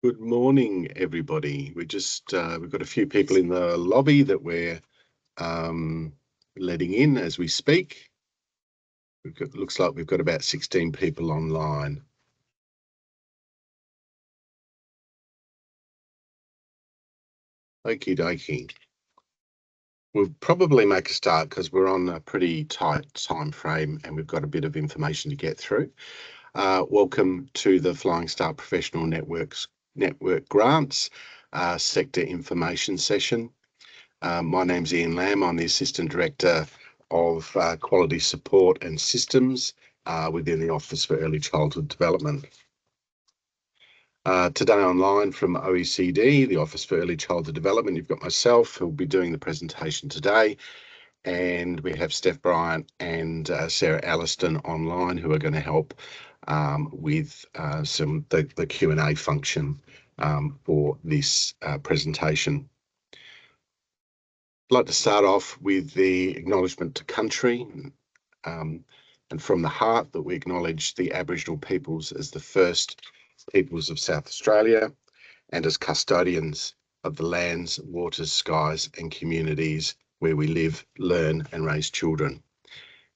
Good morning, everybody. We've got a few people in the lobby that we're letting in as we speak. Looks like we've got about 16 people online. Okie dokie. We'll probably make a start because we're on a pretty tight time frame and we've got a bit of information to get through. Welcome to the Flying Start Professional Network Grants Sector Information Session. My name's Ian Lamb. I'm the Assistant Director of Quality Support and Systems within the Office for Early Childhood Development. Today online from OECD, the Office for Early Childhood Development, you've got myself who will be doing the presentation today, and we have Steph Bryant and Sarah Alliston online who are going to help with the Q&A function for this presentation. I'd like to start off with the acknowledgement to country, and from the heart that we acknowledge the Aboriginal peoples as the first peoples of South Australia and as custodians of the lands, waters, skies and communities where we live, learn and raise children.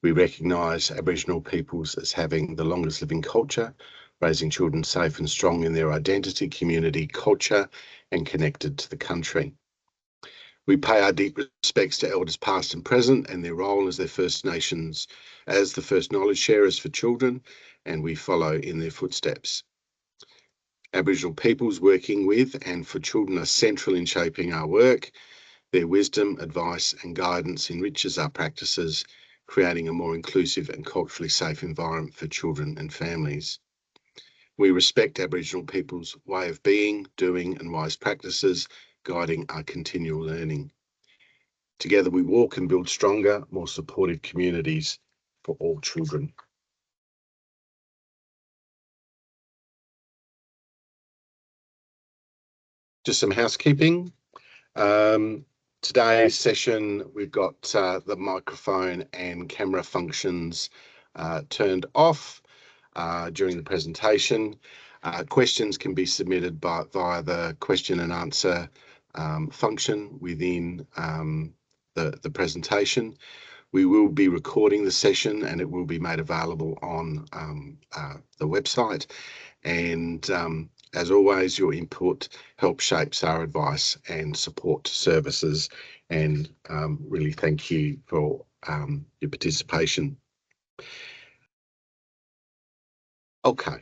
We recognise Aboriginal peoples as having the longest living culture, raising children safe and strong in their identity, community, culture and connected to the country. We pay our deep respects to elders past and present and their role as the First knowledge sharers for children, and we follow in their footsteps. Aboriginal peoples working with and for children are central in shaping our work. Their wisdom, advice and guidance enriches our practices, creating a more inclusive and culturally safe environment for children and families. We respect Aboriginal people's way of being, doing and wise practices, guiding our continual learning. Together we walk and build stronger, more supportive communities for all children. Just some housekeeping. Today's session, we've got the microphone and camera functions turned off during the presentation. Questions can be submitted via the question and answer function within the presentation. We will be recording the session and it will be made available on the website. And as always, your input helps shapes our advice and support services. And really thank you for your participation. Okay.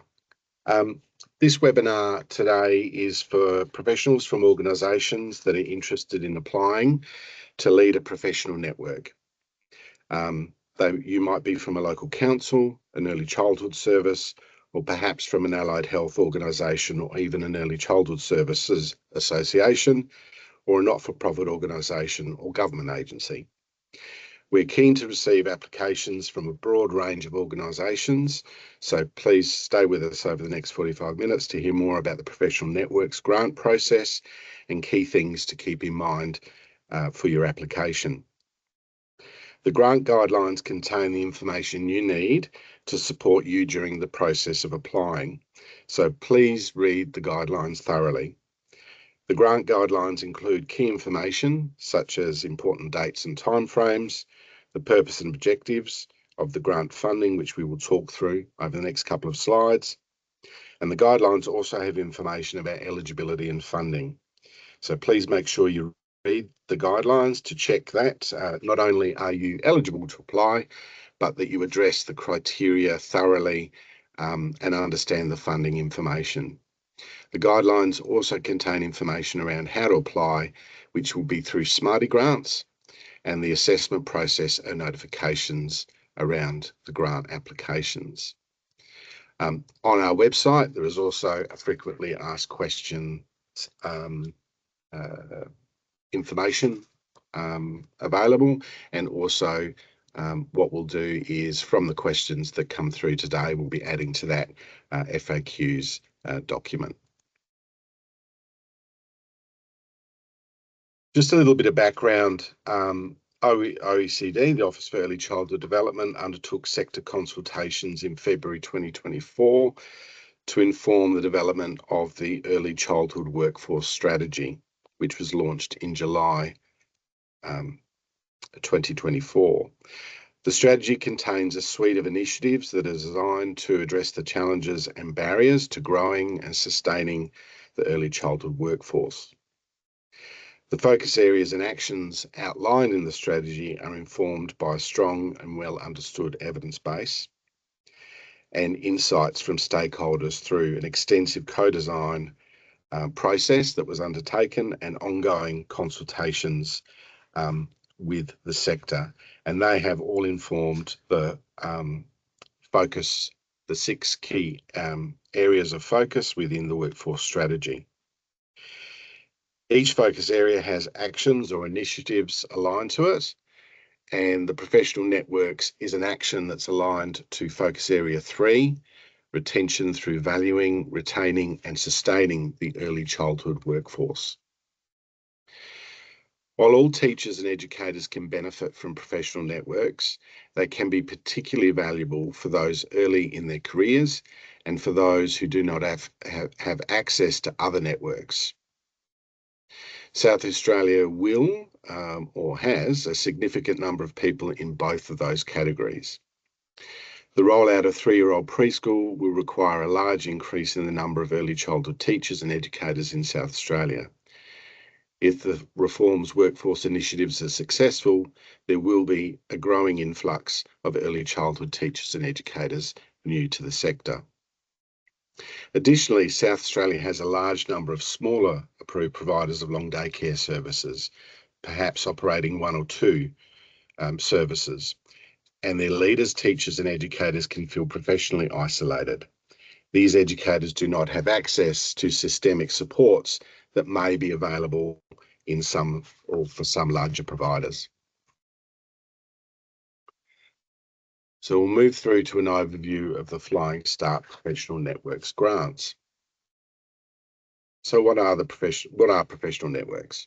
This webinar today is for professionals from organisations that are interested in applying to lead a professional network. You might be from a local council, an early childhood service, or perhaps from an allied health organisation or even an early childhood services association or a not-for-profit organisation or government agency. We're keen to receive applications from a broad range of organisations, so please stay with us over the next 45 minutes to hear more about the Professional Networks grant process and key things to keep in mind for your application. The grant guidelines contain the information you need to support you during the process of applying, so please read the guidelines thoroughly. The grant guidelines include key information such as important dates and timeframes, the purpose and objectives of the grant funding, which we will talk through over the next couple of slides. And the guidelines also have information about eligibility and funding. So please make sure you read the guidelines to check that not only are you eligible to apply, but that you address the criteria thoroughly and understand the funding information. The guidelines also contain information around how to apply, which will be through Smarty Grants, and the assessment process and notifications around the grant applications. On our website, there is also a frequently asked questions information available, and also what we'll do is from the questions that come through today, we'll be adding to that FAQs document. Just a little bit of background. OECD, the Office for Early Childhood Development, undertook sector consultations in February 2024 to inform the development of the Early Childhood Workforce Strategy, which was launched in July 2024. The strategy contains a suite of initiatives that are designed to address the challenges and barriers to growing and sustaining the early childhood workforce. The focus areas and actions outlined in the strategy are informed by a strong and well understood evidence base and insights from stakeholders through an extensive co-design process that was undertaken and ongoing consultations with the sector. And they have all informed the focus, the 6 key areas of focus within the workforce strategy. Each focus area has actions or initiatives aligned to it, and the professional networks is an action that's aligned to focus area 3, retention through valuing, retaining and sustaining the early childhood workforce. While all teachers and educators can benefit from professional networks, they can be particularly valuable for those early in their careers and for those who do not have access to other networks. South Australia will or has a significant number of people in both of those categories. The rollout of 3-year-old preschool will require a large increase in the number of early childhood teachers and educators in South Australia. If the reform's workforce initiatives are successful, there will be a growing influx of early childhood teachers and educators new to the sector. Additionally, South Australia has a large number of smaller approved providers of long day care services, perhaps operating 1 or 2 services, and their leaders, teachers and educators can feel professionally isolated. These educators do not have access to systemic supports that may be available in some or for some larger providers. So we'll move through to an overview of the Flying Start Professional Networks grants. So what are professional networks?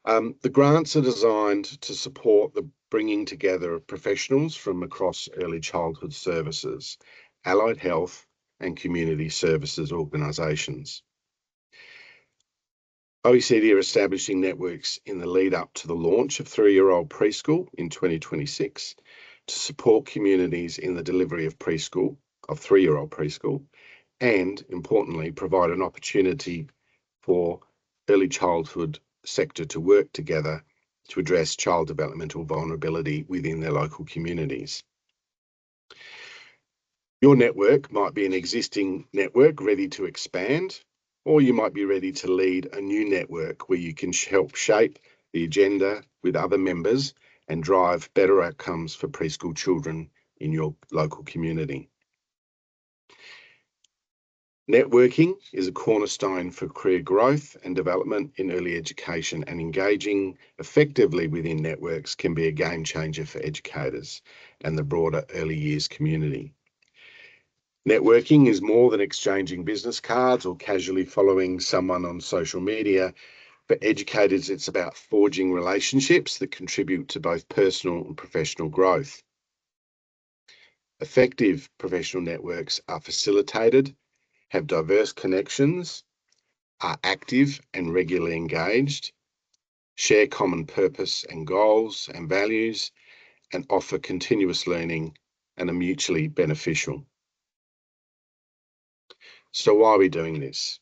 The grants are designed to support the bringing together of professionals from across early childhood services, allied health and community services organisations. OECD are establishing networks in the lead up to the launch of 3-year-old preschool in 2026 to support communities in the delivery of 3-year-old preschool, and importantly, provide an opportunity for early childhood sector to work together to address child developmental vulnerability within their local communities. Your network might be an existing network ready to expand, or you might be ready to lead a new network where you can help shape the agenda with other members and drive better outcomes for preschool children in your local community. Networking is a cornerstone for career growth and development in early education, and engaging effectively within networks can be a game changer for educators and the broader early years community. Networking is more than exchanging business cards or casually following someone on social media. For educators, it's about forging relationships that contribute to both personal and professional growth. Effective professional networks are facilitated, have diverse connections, are active and regularly engaged, share common purpose and goals and values, and offer continuous learning and are mutually beneficial. So why are we doing this?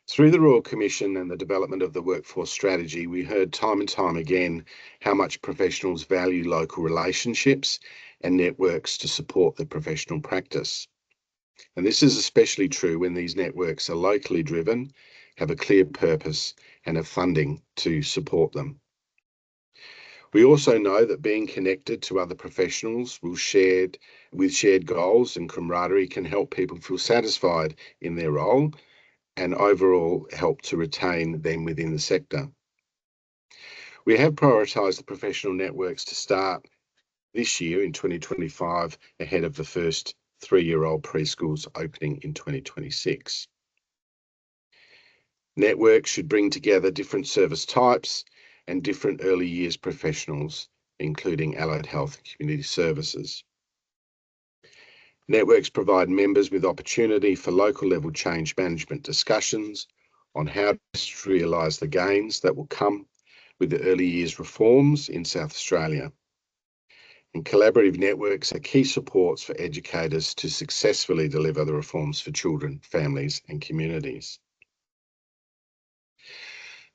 Through the Royal Commission and the development of the workforce strategy, we heard time and time again how much professionals value local relationships and networks to support their professional practice. And this is especially true when these networks are locally driven, have a clear purpose, and have funding to support them. We also know that being connected to other professionals with shared goals and camaraderie can help people feel satisfied in their role and overall help to retain them within the sector. We have prioritised the professional networks to start this year in 2025 ahead of the first 3-year-old preschools opening in 2026. Networks should bring together different service types and different early years professionals, including allied health and community services. Networks provide members with opportunity for local level change management discussions on how to realise the gains that will come with the early years reforms in South Australia. And collaborative networks are key supports for educators to successfully deliver the reforms for children, families and communities.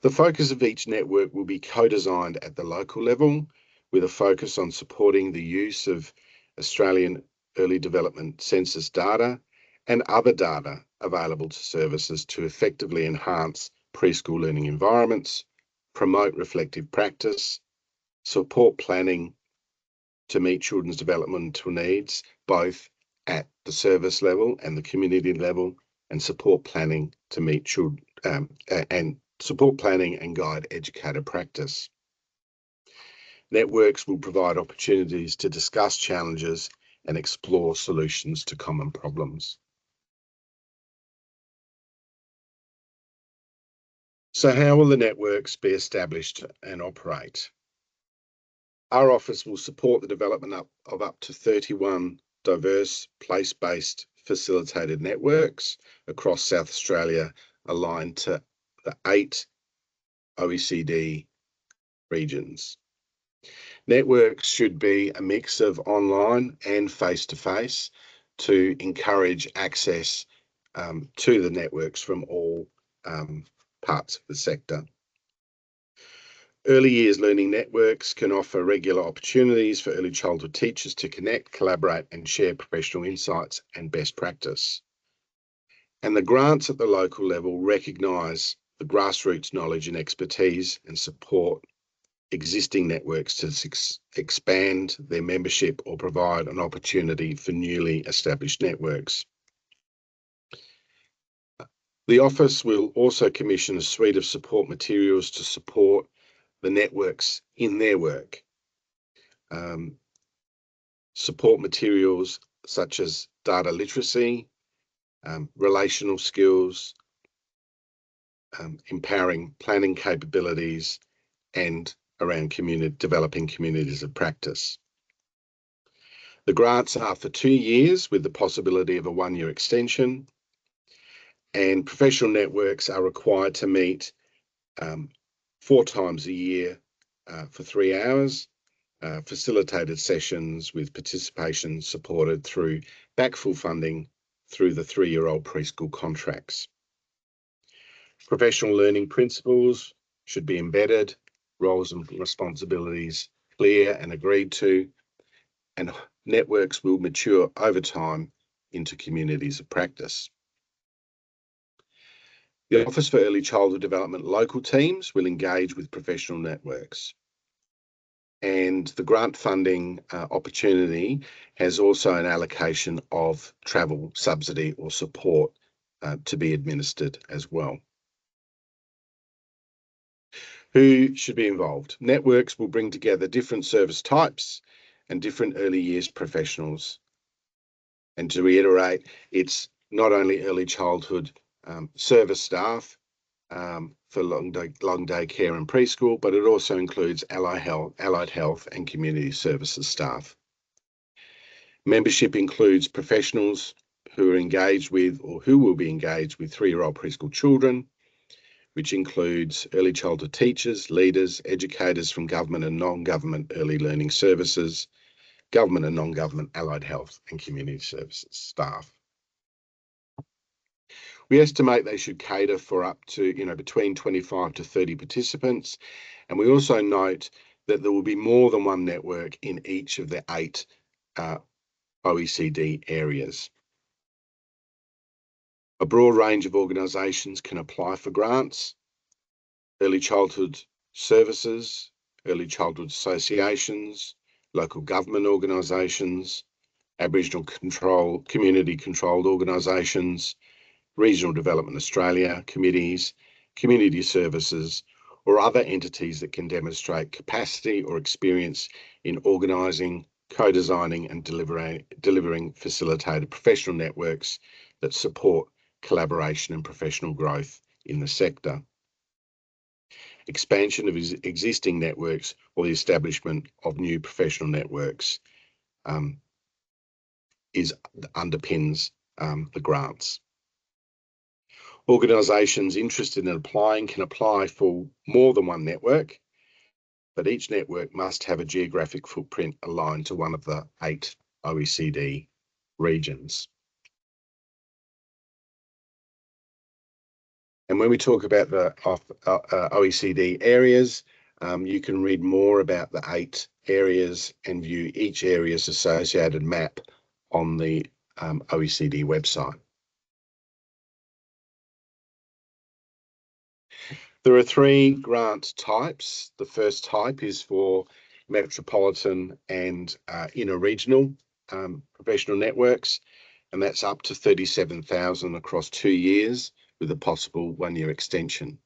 The focus of each network will be co-designed at the local level with a focus on supporting the use of Australian early development census data and other data available to services to effectively enhance preschool learning environments, promote reflective practice, support planning to meet children's developmental needs, both at the service level and the community level, and support planning to meet children and support planning and guide educator practice. Networks will provide opportunities to discuss challenges and explore solutions to common problems. So how will the networks be established and operate? Our office will support the development of up to 31 diverse place-based facilitated networks across South Australia, aligned to the 8 OECD regions. Networks should be a mix of online and face-to-face to encourage access to the networks from all parts of the sector. Early years learning networks can offer regular opportunities for early childhood teachers to connect, collaborate and share professional insights and best practice. And the grants at the local level recognise the grassroots knowledge and expertise and support existing networks to expand their membership or provide an opportunity for newly established networks. The office will also commission a suite of support materials to support the networks in their work. Support materials such as data literacy, relational skills, empowering planning capabilities, and around developing communities of practice. The grants are for 2 years with the possibility of a 1-year extension, and professional networks are required to meet 4 times a year for 3 hours, facilitated sessions with participation supported through backfill funding through the 3-year-old preschool contracts. Professional learning principles should be embedded, roles and responsibilities clear and agreed to, and networks will mature over time into communities of practice. The Office for Early Childhood Development local teams will engage with professional networks. And the grant funding opportunity has also an allocation of travel subsidy or support to be administered as well. Who should be involved? Networks will bring together different service types and different early years professionals. And to reiterate, it's not only early childhood service staff for long day care and preschool, but it also includes allied health and community services staff. Membership includes professionals who are engaged with or who will be engaged with 3-year-old preschool children, which includes early childhood teachers, leaders, educators from government and non-government early learning services, government and non-government allied health and community services staff. We estimate they should cater for up to, between 25 to 30 participants. And we also note that there will be more than one network in each of the 8 OECD areas. A broad range of organisations can apply for grants. Early childhood services, early childhood associations, local government organisations, Aboriginal community controlled organisations, Regional Development Australia committees, community services, or other entities that can demonstrate capacity or experience in organising, co-designing and delivering facilitated professional networks that support collaboration and professional growth in the sector. Expansion of existing networks or the establishment of new professional networks underpins the grants. Organisations interested in applying can apply for more than one network, but each network must have a geographic footprint aligned to one of the 8 OECD regions. And when we talk about the OECD areas, you can read more about the 8 areas and view each area's associated map on the OECD website. There are 3 grant types. The first type is for metropolitan and inner regional professional networks, and that's up to 37,000 across 2 years with a possible 1-year extension.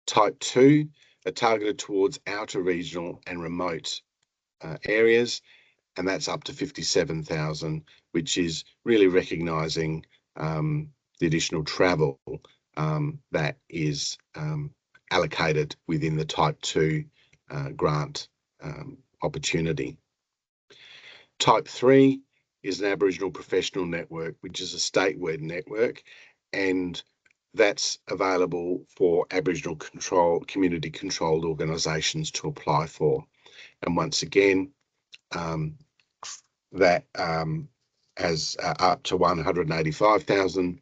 Type 2 are targeted towards outer regional and remote areas, and that's up to 57,000, which is really recognising the additional travel that is allocated within the Type 2 grant opportunity. Type 3 is an Aboriginal professional network, which is a state-wide network, and that's available for Aboriginal community-controlled organisations to apply for. And once again, that has up to 185,000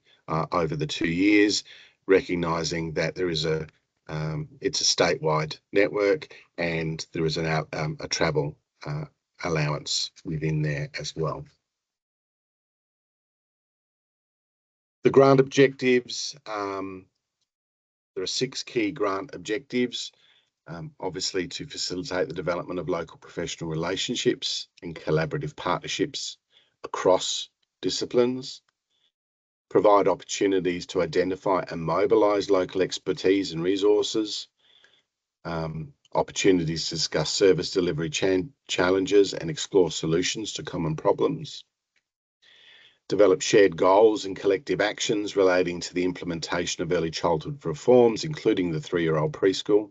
over the 2 years, recognising that there is it's a statewide network and there is a travel allowance within there as well. The grant objectives, there are 6 key grant objectives, obviously to facilitate the development of local professional relationships and collaborative partnerships across disciplines, provide opportunities to identify and mobilise local expertise and resources, opportunities to discuss service delivery challenges and explore solutions to common problems, develop shared goals and collective actions relating to the implementation of early childhood reforms, including the 3-year-old preschool.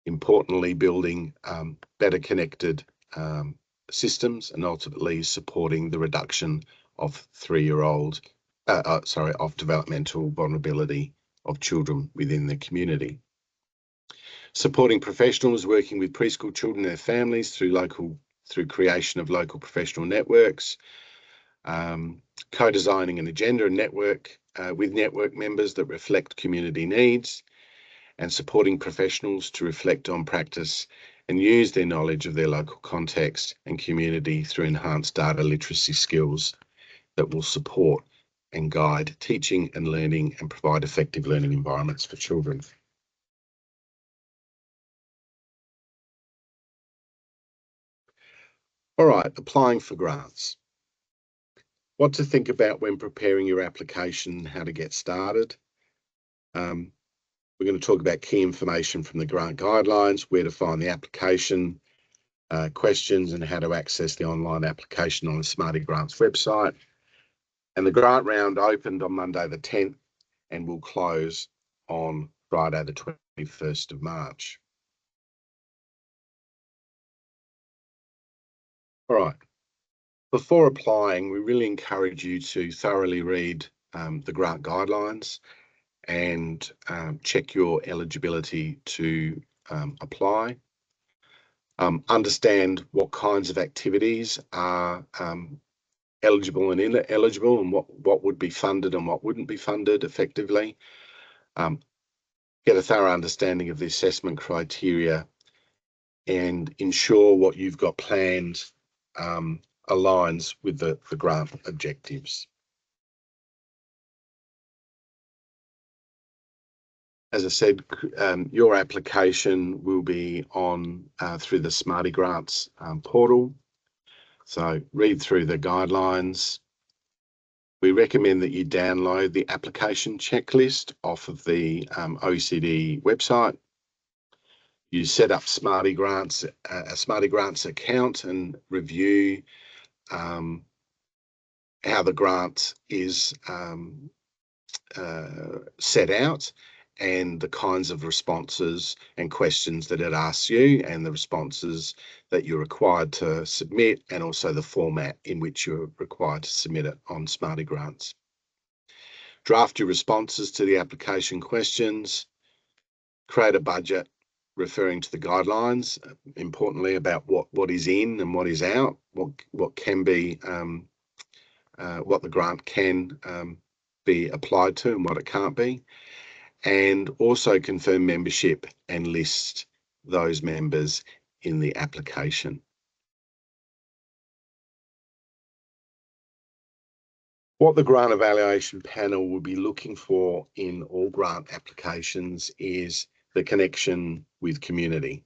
Importantly, building better connected systems and ultimately supporting the reduction of of developmental vulnerability of children within the community. Supporting professionals working with preschool children and their families through creation of local professional networks, co-designing an agenda and network with network members that reflect community needs, and supporting professionals to reflect on practice and use their knowledge of their local context and community through enhanced data literacy skills that will support and guide teaching and learning and provide effective learning environments for children. All right, applying for grants. What to think about when preparing your application, how to get started. We're going to talk about key information from the grant guidelines, where to find the application, questions, and how to access the online application on the Smarty Grants website. And the grant round opened on Monday the 10th and will close on Friday the 21st of March. All right. Before applying, we really encourage you to thoroughly read the grant guidelines and check your eligibility to apply. Understand what kinds of activities are eligible and ineligible, and what would be funded and what wouldn't be funded effectively. Get a thorough understanding of the assessment criteria and ensure what you've got planned aligns with the grant objectives. As I said, your application will be on through the Smarty Grants portal. So read through the guidelines. We recommend that you download the application checklist off of the OECD website. You set up Smarty Grants, a Smarty Grants account, and review how the grant is set out, and the kinds of responses and questions that it asks you, and the responses that you're required to submit, and also the format in which you're required to submit it on Smarty Grants. Draft your responses to the application questions. Create a budget referring to the guidelines, importantly about what is in and what is out, what can be, what the grant can be applied to and what it can't be, and also confirm membership and list those members in the application. What the grant evaluation panel will be looking for in all grant applications is the connection with community.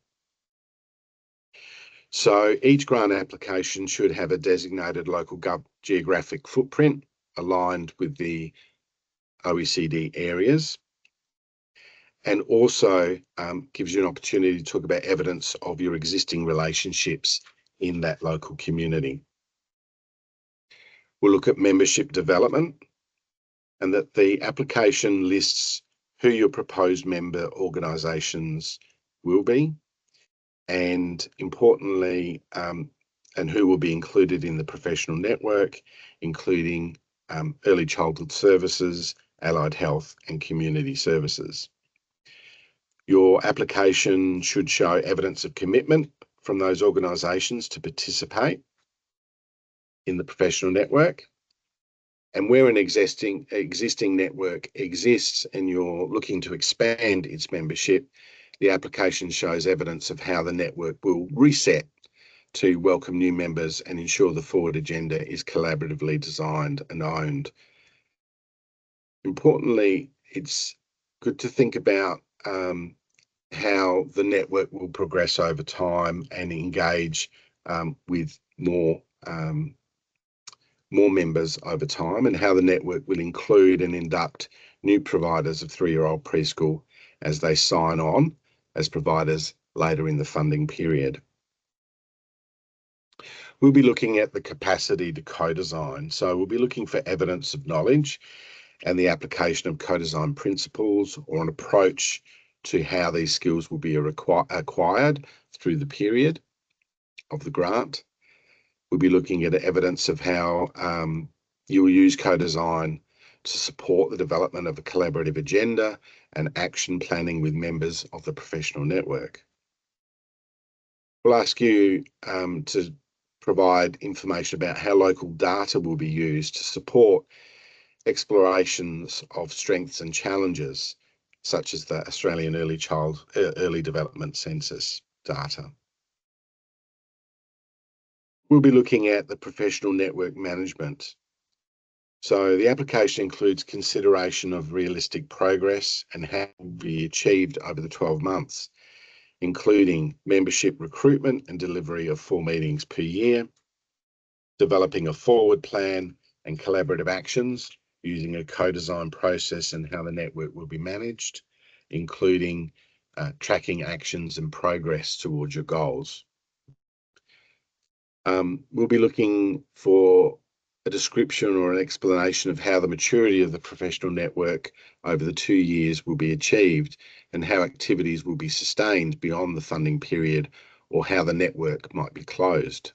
So each grant application should have a designated local geographic footprint aligned with the OECD areas, and also gives you an opportunity to talk about evidence of your existing relationships in that local community. We'll look at membership development, and that the application lists who your proposed member organisations will be, and importantly, and who will be included in the professional network, including early childhood services, allied health, and community services. Your application should show evidence of commitment from those organisations to participate in the professional network. And where an existing network exists and you're looking to expand its membership, the application shows evidence of how the network will reset to welcome new members and ensure the forward agenda is collaboratively designed and owned. Importantly, it's good to think about how the network will progress over time and engage with more members over time, and how the network will include and induct new providers of 3-year-old preschool as they sign on as providers later in the funding period. We'll be looking at the capacity to co-design. So we'll be looking for evidence of knowledge and the application of co-design principles, or an approach to how these skills will be acquired through the period of the grant. We'll be looking at evidence of how you will use co-design to support the development of a collaborative agenda and action planning with members of the professional network. We'll ask you to provide information about how local data will be used to support explorations of strengths and challenges, such as the Australian Early Development Census data. We'll be looking at the professional network management. So the application includes consideration of realistic progress and how it will be achieved over the 12 months, including membership recruitment and delivery of 4 meetings per year, developing a forward plan and collaborative actions using a co-design process, and how the network will be managed, including tracking actions and progress towards your goals. We'll be looking for a description or an explanation of how the maturity of the professional network over the 2 years will be achieved, and how activities will be sustained beyond the funding period, or how the network might be closed.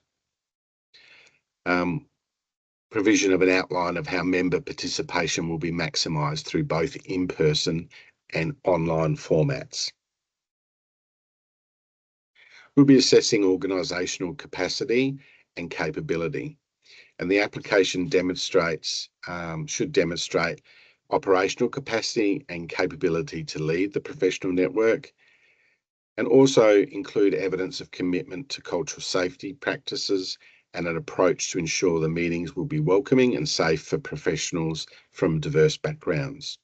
Provision of an outline of how member participation will be maximised through both in-person and online formats. We'll be assessing organisational capacity and capability, and the application should demonstrate operational capacity and capability to lead the professional network, and also include evidence of commitment to cultural safety practices and an approach to ensure the meetings will be welcoming and safe for professionals from diverse backgrounds.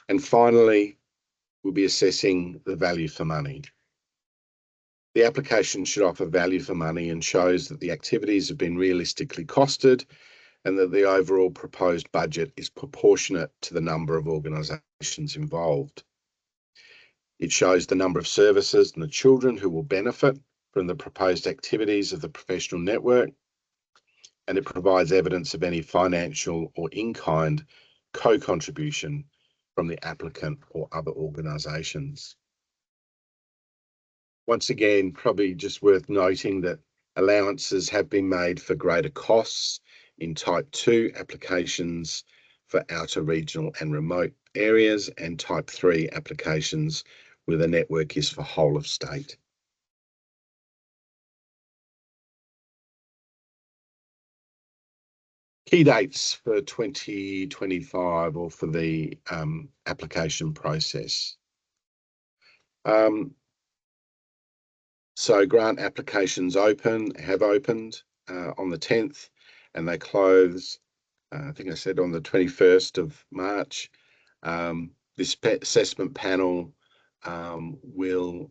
And finally, we'll be assessing the value for money. The application should offer value for money and shows that the activities have been realistically costed, and that the overall proposed budget is proportionate to the number of organisations involved. It shows the number of services and the children who will benefit from the proposed activities of the professional network, and it provides evidence of any financial or in-kind co-contribution from the applicant or other organisations. Once again, probably just worth noting that allowances have been made for greater costs in Type 2 applications for outer regional and remote areas, and Type 3 applications where the network is for whole of state. Key dates for 2025 or for the application process. So grant applications have opened on the 10th, and they close, I think I said, on the 21st of March. This assessment panel will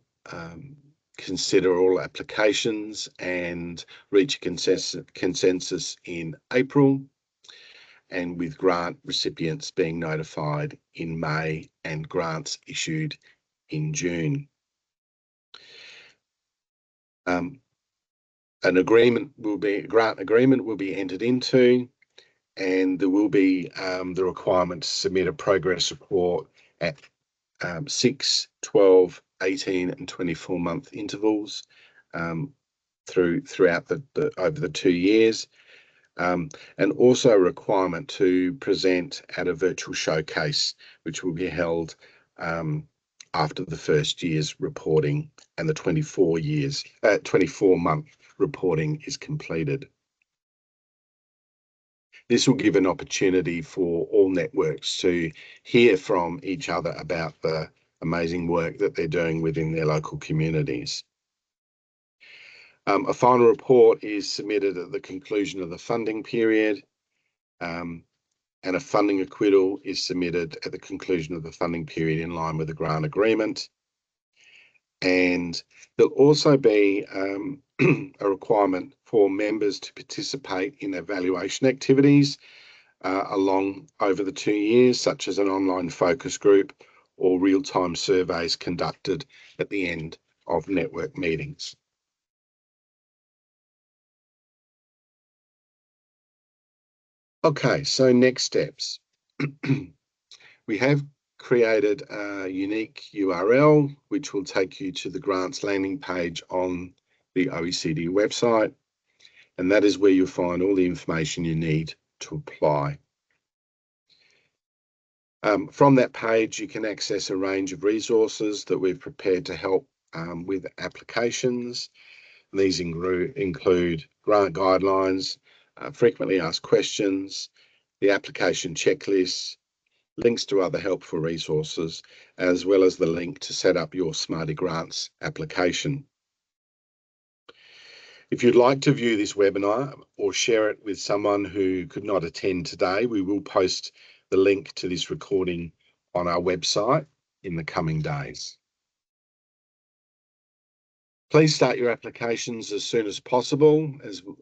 consider all applications and reach a consensus in April, and with grant recipients being notified in May and grants issued in June. An grant agreement will be entered into, and there will be the requirement to submit a progress report at 6, 12, 18 and 24-month intervals throughout over the 2 years, and also a requirement to present at a virtual showcase, which will be held after the first year's reporting and the 24-month reporting is completed. This will give an opportunity for all networks to hear from each other about the amazing work that they're doing within their local communities. A final report is submitted at the conclusion of the funding period, and a funding acquittal is submitted at the conclusion of the funding period in line with the grant agreement. And there'll also be a requirement for members to participate in evaluation activities over the 2 years, such as an online focus group or real-time surveys conducted at the end of network meetings. Okay, so next steps. We have created a unique URL, which will take you to the grants landing page on the OECD website, and that is where you'll find all the information you need to apply. From that page, you can access a range of resources that we've prepared to help with applications. These include grant guidelines, frequently asked questions, the application checklist, links to other helpful resources, as well as the link to set up your Smarty Grants application. If you'd like to view this webinar or share it with someone who could not attend today, we will post the link to this recording on our website in the coming days. Please start your applications as soon as possible,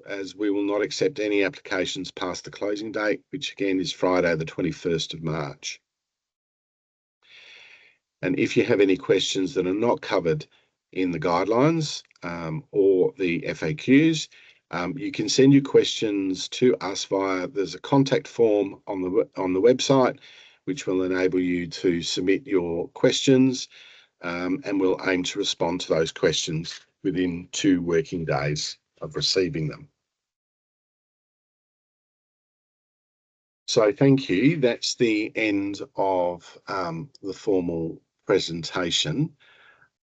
as we will not accept any applications past the closing date, which again is Friday, the 21st of March. And if you have any questions that are not covered in the guidelines or the FAQs, you can send your questions to us there's a contact form on the website, which will enable you to submit your questions, and we'll aim to respond to those questions within 2 working days of receiving them. So thank you. That's the end of the formal presentation.